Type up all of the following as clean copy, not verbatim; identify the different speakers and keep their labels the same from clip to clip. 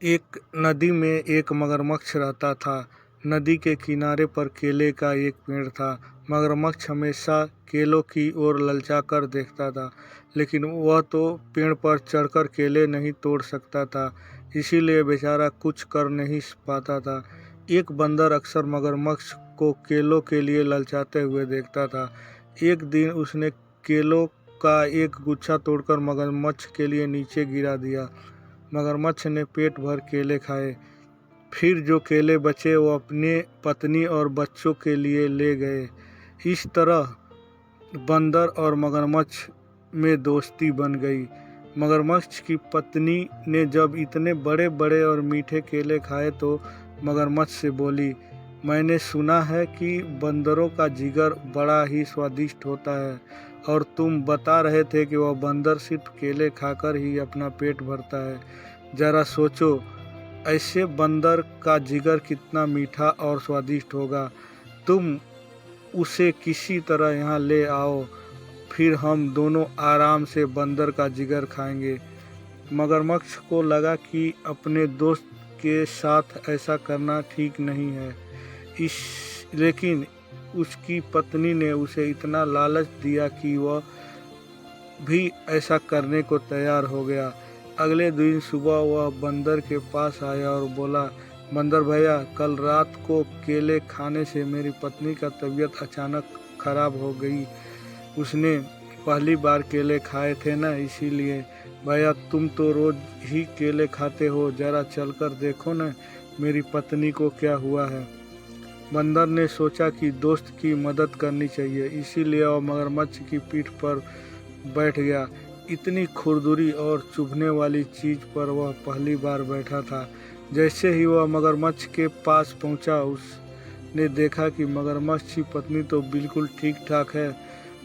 Speaker 1: एक नदी में एक मगरमच्छ रहता था। नदी के किनारे पर केले का एक पेड़ था। मगरमच्छ हमेशा केलों की ओर ललचाकर देखता था, लेकिन वह तो पेड़ पर चढ़कर केले नहीं तोड़ सकता था, इसीलिए बेचारा कुछ कर नहीं पाता था। एक बंदर अक्सर मगरमच्छ को केलों के लिए ललचाते हुए देखता था। एक दिन उसने केलों का एक गुच्छा तोड़कर मगरमच्छ के लिए नीचे गिरा दिया। मगरमच्छ ने पेट भर केले खाए। फिर जो केले बचे वो अपने पत्नी और बच्चों के लिए ले गए। इस तरह बंदर और मगरमच्छ में दोस्ती बन गई। मगरमच्छ की पत्नी ने जब इतने बड़े बड़े और मीठे केले खाए तो मगरमच्छ से बोली, मैंने सुना है कि बंदरों का जिगर बड़ा ही स्वादिष्ट होता है, और तुम बता रहे थे कि वह बंदर सिर्फ केले खाकर ही अपना पेट भरता है। जरा सोचो, ऐसे बंदर का जिगर कितना मीठा और स्वादिष्ट होगा। तुम उसे किसी तरह यहाँ ले आओ, फिर हम दोनों आराम से बंदर का जिगर खाएंगे। मगरमच्छ को लगा कि अपने दोस्त के साथ ऐसा करना ठीक नहीं है, लेकिन उसकी पत्नी ने उसे इतना लालच दिया कि वह भी ऐसा करने को तैयार हो गया। अगले दिन सुबह वह बंदर के पास आया और बोला, बंदर भैया, कल रात को केले खाने से मेरी पत्नी का तबीयत अचानक खराब हो गई। उसने पहली बार केले खाए थे ना, इसीलिए। भैया, तुम तो रोज ही केले खाते हो, जरा चलकर देखो ना मेरी पत्नी को क्या हुआ है। बंदर ने सोचा कि दोस्त की मदद करनी चाहिए, इसीलिए वह मगरमच्छ की पीठ पर बैठ गया। इतनी खुरदुरी और चुभने वाली चीज़ पर वह पहली बार बैठा था। जैसे ही वह मगरमच्छ के पास पहुंचा, उसने देखा कि मगरमच्छ की पत्नी तो बिल्कुल ठीक ठाक है।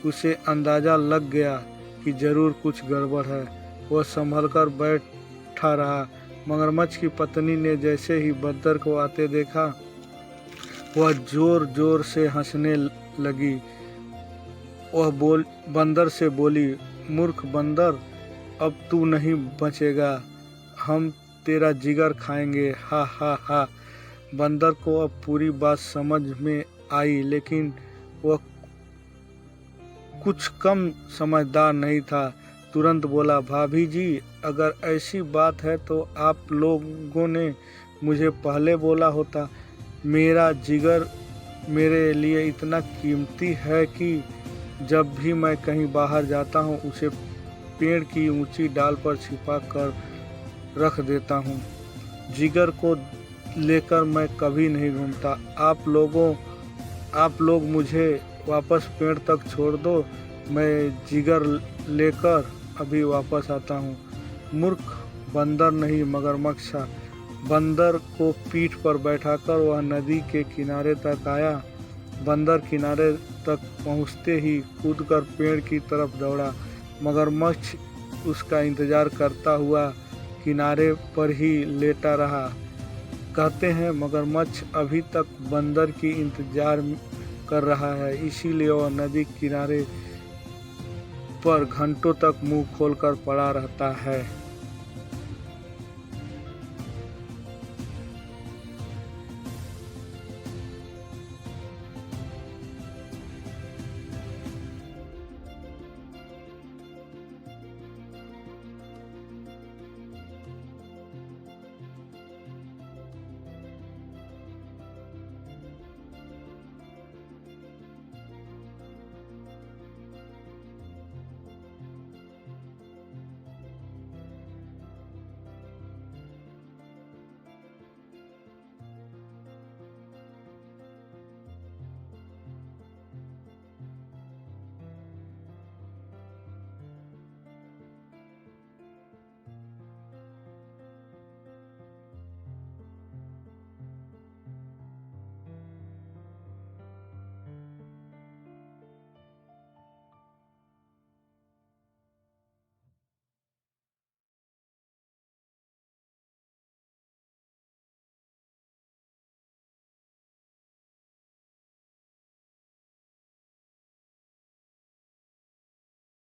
Speaker 1: उसे अंदाज़ा लग गया कि ज़रूर कुछ गड़बड़ है। वह संभल कर बैठा रहा। मगरमच्छ की पत्नी ने जैसे ही बंदर को आते देखा, वह ज़ोर ज़ोर से हंसने लगी। वह बंदर से बोली, मूर्ख बंदर, अब तू नहीं बचेगा, हम तेरा जिगर खाएंगे, हा हा हा। बंदर को अब पूरी बात समझ में आई, लेकिन वह कुछ कम समझदार नहीं था। तुरंत बोला, भाभी जी, अगर ऐसी बात है तो आप लोगों ने मुझे पहले बोला होता। मेरा जिगर मेरे लिए इतना कीमती है कि जब भी मैं कहीं बाहर जाता हूँ उसे पेड़ की ऊंची डाल पर छिपा कर रख देता हूँ। जिगर को लेकर मैं कभी नहीं घूमता। आप लोग मुझे वापस पेड़ तक छोड़ दो, मैं जिगर लेकर अभी वापस आता हूँ। मूर्ख बंदर नहीं, मगरमच्छ। बंदर को पीठ पर बैठाकर वह नदी के किनारे तक आया। बंदर किनारे तक पहुँचते ही कूदकर पेड़ की तरफ दौड़ा। मगरमच्छ उसका इंतज़ार करता हुआ किनारे पर ही लेटा रहा। कहते हैं मगरमच्छ अभी तक बंदर की इंतज़ार कर रहा है, इसीलिए वह नदी किनारे पर घंटों तक मुंह खोलकर पड़ा रहता है।